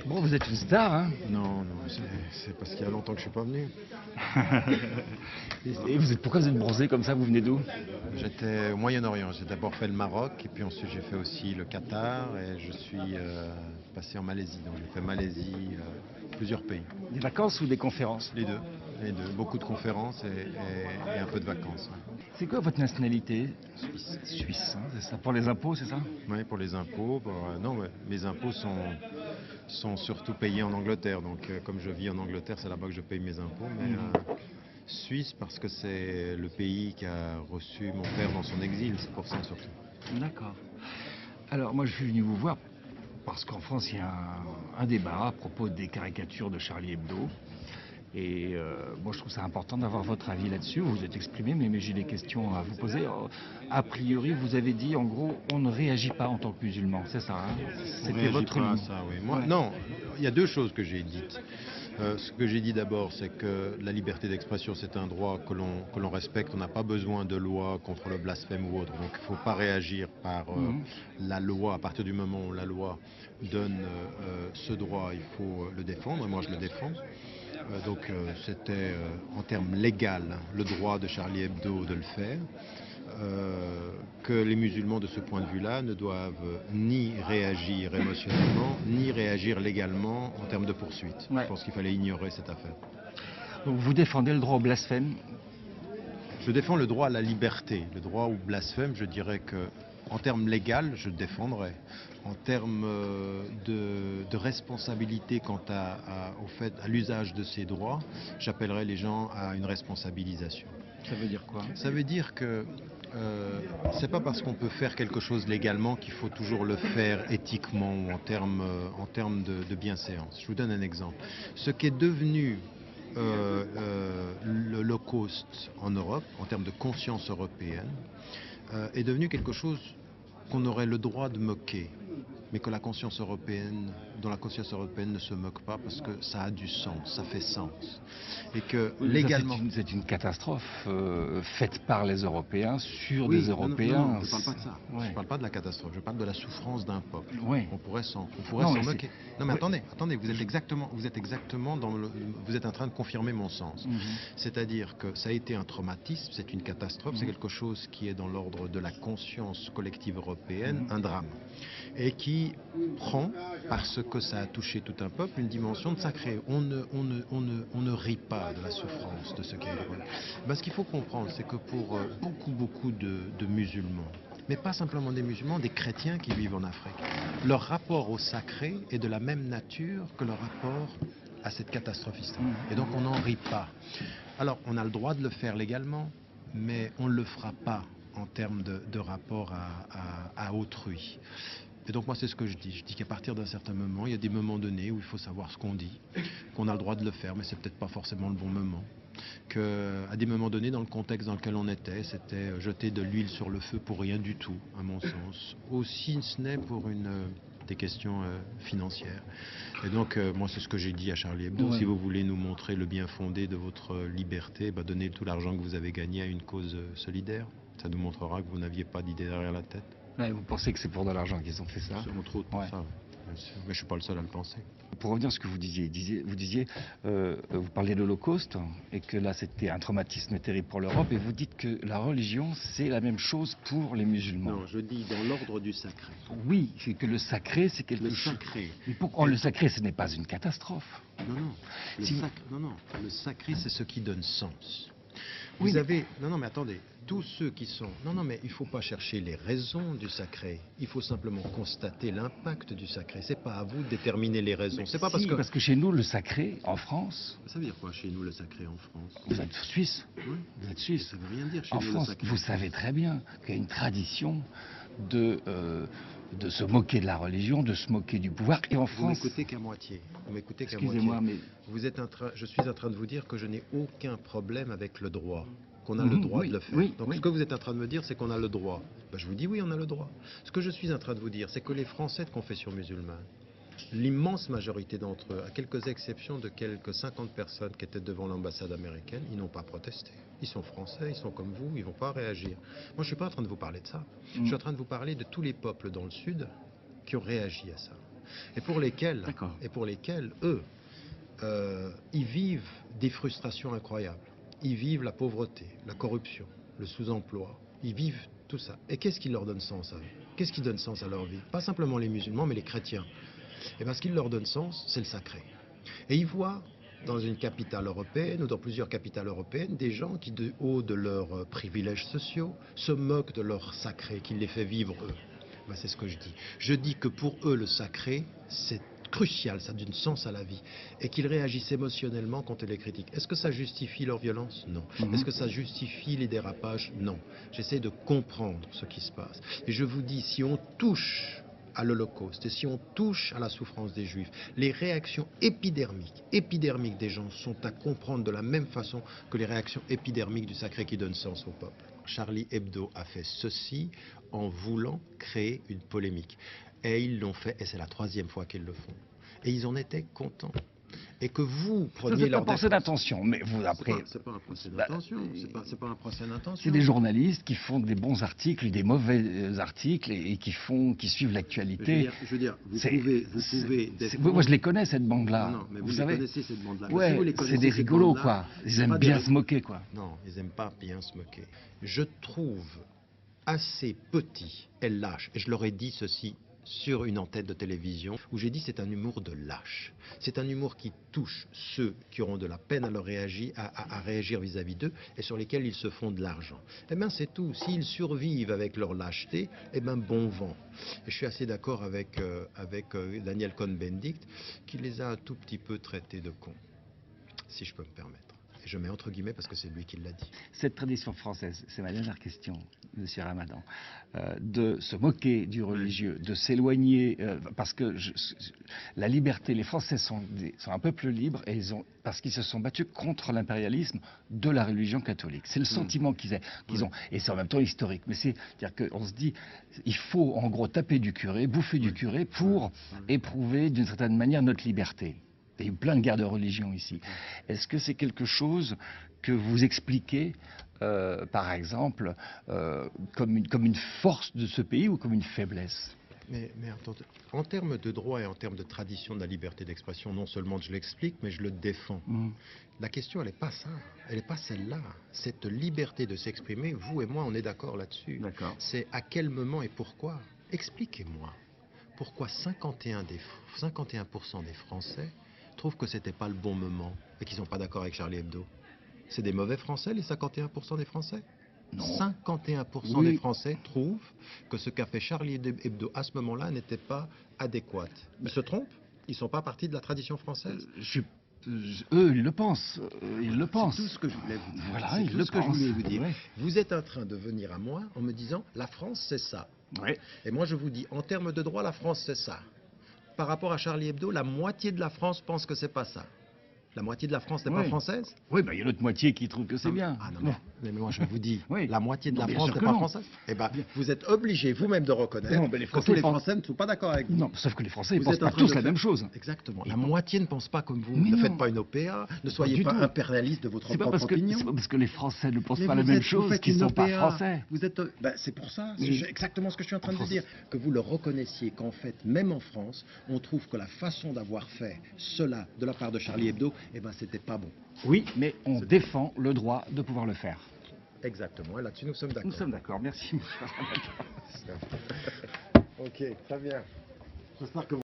Bon, vous êtes une star, hein? Non, non, c'est parce qu'il y a longtemps que je suis pas venu. Et pourquoi vous êtes bronzé comme ça? Vous venez d'où? J'étais au Moyen-Orient. J'ai d'abord fait le Maroc et puis ensuite j'ai fait aussi le Qatar et je suis passé en Malaisie. Donc j'ai fait Malaisie, plusieurs pays. Des vacances ou des conférences? Les deux, les deux. Beaucoup de conférences et un peu de vacances. Ouais. C'est quoi votre nationalité? Suisse. Suisse, hein, c'est ça. Pour les impôts, c'est ça? Oui, pour les impôts. Non, mais mes impôts sont surtout payés en Angleterre. Donc comme je vis en Angleterre, c'est là-bas que je paye mes impôts. Mais Suisse parce que c'est le pays qui a reçu mon père dans son exil. C'est pour ça surtout. D'accord. Alors, moi, je suis venu vous voir parce qu'en France, il y a un débat à propos des caricatures de Charlie Hebdo. Et moi, je trouve ça important d'avoir votre avis là-dessus. Vous vous êtes exprimé, mais j'ai des questions à vous poser. A priori, vous avez dit, en gros, on ne réagit pas en tant que musulman, c'est ça, hein? C'était votre pas à ligne. ça, oui. Moi, Ouais. non, il y a deux choses que j'ai dites. Ce que j'ai dit d'abord, c'est que la liberté d'expression, c'est un droit que l'on respecte. On n'a pas besoin de loi contre le blasphème ou autre. Donc, il ne faut pas réagir par la loi. À partir du moment où la loi donne ce droit, il faut le défendre. Et moi, je le défends. C'était en termes légal le droit de Charlie Hebdo de le faire. Que les musulmans de ce point de vue-là ne doivent ni réagir émotionnellement, ni réagir légalement en termes de poursuite. Ouais. Je pense qu'il fallait ignorer cette affaire. Donc, vous défendez le droit au blasphème. Je défends le droit à la liberté. Le droit au blasphème, je dirais que, en termes légaux, je le défendrai. En termes de responsabilité quant à l'usage de ces droits, j'appellerai les gens à une responsabilisation. Ça veut dire quoi? Ça veut dire que c'est pas parce qu'on peut faire quelque chose légalement qu'il faut toujours le faire éthiquement ou en termes de bienséance. Je vous donne un exemple. Ce qui est devenu l'Holocauste en Europe, en termes de conscience européenne, est devenu quelque chose qu'on aurait le droit de moquer, mais que dont la conscience européenne ne se moque pas parce que ça a du sens, ça fait sens. Et que Oui, légalement... c'est une catastrophe faite par les Européens sur Oui, des Européens. non, je ne parle pas de ça. Ouais. Je ne parle pas de la catastrophe, je parle de la souffrance d'un peuple. Ouais. On pourrait s'en Non, moquer. Non mais ouais. attendez, vous êtes exactement vous êtes en train de confirmer mon sens. C'est-à-dire que ça a été un traumatisme, c'est une catastrophe, c'est quelque chose qui est dans l'ordre de la conscience collective européenne, un drame. Et qui prend, parce que ça a touché tout un peuple, une dimension de sacré. On ne rit pas de la souffrance de ce qui est drôle. Ce qu'il faut comprendre, c'est que pour beaucoup de musulmans, mais pas simplement des musulmans, des chrétiens qui vivent en Afrique, leur rapport au sacré est de la même nature que leur rapport à cette catastrophe historique. Et donc on n'en rit pas. Alors on a le droit de le faire légalement, mais on ne le fera pas en termes de rapport à autrui. Et donc moi c'est ce que je dis. Je dis qu'à partir d'un certain moment, il y a des moments donnés où il faut savoir ce qu'on dit, qu'on a le droit de le faire, mais c'est peut-être pas forcément le bon moment. Qu'à des moments donnés, dans le contexte dans lequel on était, c'était jeter de l'huile sur le feu pour rien du tout, à mon sens. Aussi ce n'est pour des questions financières. Et donc moi c'est ce que j'ai dit à Charlie Hebdo. Ouais. Si vous voulez nous montrer le bien fondé de votre liberté, donnez tout l'argent que vous avez gagné à une cause solidaire. Ça nous montrera que vous n'aviez pas d'idée derrière la tête. Ouais, vous pensez que c'est pour de l'argent qu'ils ont fait ça? Entre autres pour ça, bien sûr. Mais je ne suis pas le seul à le penser. Pour revenir à ce que vous disiez, vous parlez de l'Holocauste et que là c'était un traumatisme terrible pour l'Europe et vous dites que la religion c'est la même chose pour les musulmans. Non, je dis dans l'ordre du sacré. Oui, c'est que le sacré c'est quelque Le chose. sacré. Mais pourquoi le sacré ce n'est pas une catastrophe? Non. Le sacré c'est ce qui donne sens. Oui, Vous avez... Non, mais attendez. Tous ceux qui sont... Non, mais il ne faut pas chercher les raisons du sacré. Il faut simplement constater l'impact du sacré. C'est pas à vous de déterminer les raisons. C'est pas parce que chez nous, le sacré, en France... Ça veut dire quoi, chez nous, le sacré en France? Vous êtes suisse. Oui. Vous êtes suisse. Ça veut rien dire chez en nous, France, le sacré. vous savez très bien qu'il y a une tradition de se moquer de la religion, de se moquer du pouvoir. Et en France... Vous m'écoutez qu'à moitié. Excusez-moi, mais... Je suis en train de vous dire que je n'ai aucun problème avec le droit. Qu'on a le droit de le faire. Donc ce que vous êtes en train de me dire, c'est qu'on a le droit. Je vous dis oui, on a le droit. Ce que je suis en train de vous dire, c'est que les Français de confession musulmane, l'immense majorité d'entre eux, à quelques exceptions de quelques 50 personnes qui étaient devant l'ambassade américaine, ils n'ont pas protesté. Ils sont français, ils sont comme vous, ils ne vont pas réagir. Moi, je ne suis pas en train de vous parler de ça. Je suis en train de vous parler de tous les peuples dans le Sud qui ont réagi à ça. Et pour lesquels, eux, ils vivent des frustrations incroyables. Ils vivent la pauvreté, la corruption, le sous-emploi. Ils vivent tout ça. Et qu'est-ce qui leur donne sens à eux? Qu'est-ce qui donne sens à leur vie? Pas simplement les musulmans, mais les chrétiens. Et bien, ce qui leur donne sens, c'est le sacré. Et ils voient dans une capitale européenne ou dans plusieurs capitales européennes des gens qui, de haut de leurs privilèges sociaux, se moquent de leur sacré, qui les fait vivre eux. Ben, c'est ce que je dis. Je dis que pour eux, le sacré, c'est crucial, ça donne sens à la vie, et qu'ils réagissent émotionnellement quand on les critique. Est-ce que ça justifie leur violence? Non. Est-ce que ça justifie les dérapages? Non. J'essaie de comprendre ce qui se passe. Et je vous dis, si on touche à l'Holocauste, et si on touche à la souffrance des Juifs, les réactions épidermiques des gens sont à comprendre de la même façon que les réactions épidermiques du sacré qui donne sens au peuple. Charlie Hebdo a fait ceci en voulant créer une polémique. Et ils l'ont fait, et c'est la 3e fois qu'ils le font. Et ils en étaient contents. Et que vous preniez leur procès d'intention, mais vous après... C'est pas un procès d'intention, c'est pas un procès d'intention. C'est des journalistes qui font des bons articles, des mauvais articles, et qui suivent l'actualité. Je veux dire, vous pouvez défendre... Moi je les connais, cette bande-là. Non, mais vous savez, connaissez cette bande-là. Ouais, c'est des rigolos, quoi. Ils aiment bien se moquer, quoi. Non, ils aiment pas bien se moquer. Je trouve assez petit et lâche, et je leur ai dit ceci sur une antenne de télévision, où j'ai dit c'est un humour de lâche. C'est un humour qui touche ceux qui auront de la peine à réagir vis-à-vis d'eux et sur lesquels ils se font de l'argent. Eh bien c'est tout. S'ils survivent avec leur lâcheté, eh bien bon vent. Et je suis assez d'accord avec Daniel Cohn-Bendit qui les a un tout petit peu traités de cons, si je peux me permettre. Et je mets entre guillemets parce que c'est lui qui l'a dit. Cette tradition française, c'est ma dernière question, Monsieur Ramadan, de se moquer du religieux, de s'éloigner, parce que la liberté, les Français sont un peuple libre, et parce qu'ils se sont battus contre l'impérialisme de la religion catholique. C'est le sentiment qu'ils ont, et c'est en même temps historique. Mais c'est-à-dire qu'on se dit, il faut en gros taper du curé, bouffer du curé pour éprouver d'une certaine manière notre liberté. Il y a eu plein de guerres de religion ici. Est-ce que c'est quelque chose que vous expliquez, par exemple, comme une force de ce pays ou comme une faiblesse? Mais attendez, en termes de droit et en termes de tradition de la liberté d'expression, non seulement je l'explique, mais je le défends. La question, elle n'est pas ça. Elle n'est pas celle-là. Cette liberté de s'exprimer, vous et moi, on est d'accord là-dessus. C'est à quel moment et pourquoi. Expliquez-moi pourquoi 51% des Français trouvent que c'était pas le bon moment et qu'ils sont pas d'accord avec Charlie Hebdo. C'est des mauvais Français, les 51% des Français? Non. 51% des Français trouvent que ce qu'a fait Charlie Hebdo à ce moment-là n'était pas adéquat. Ils se trompent? Ils sont pas partis de la tradition française? Eux, ils le pensent. C'est tout ce que je voulais vous dire. Voilà, ils le pensent. Ouais. Vous êtes en train de venir à moi en me disant la France c'est ça. Ouais. Et moi je vous dis en termes de droit la France c'est ça. Par rapport à Charlie Hebdo, la moitié de la France pense que c'est pas ça. La moitié de la France n'est pas française? Oui, il y a l'autre moitié qui trouve que c'est bien. Ah non, mais moi je vous dis, la moitié de la France n'est pas française. Eh bien, vous êtes obligé vous-même de reconnaître que tous les Français ne sont pas d'accord avec vous. Non, sauf que les Français ne pensent pas tous la même chose. Exactement. La moitié ne pense pas comme vous. Ne faites pas une OPA, ne soyez pas impérialiste de votre propre opinion. C'est pas parce que les Français ne pensent pas la même chose qu'ils ne sont pas français. C'est pour ça, c'est exactement ce que je suis en train de dire. Que vous le reconnaissiez qu'en fait, même en France, on trouve que la façon d'avoir fait cela de la part de Charlie Hebdo, eh ben, c'était pas bon. Oui, mais on défend le droit de pouvoir le faire. Exactement, et là-dessus nous sommes d'accord. Nous sommes d'accord, merci. Ok, très bien. J'espère que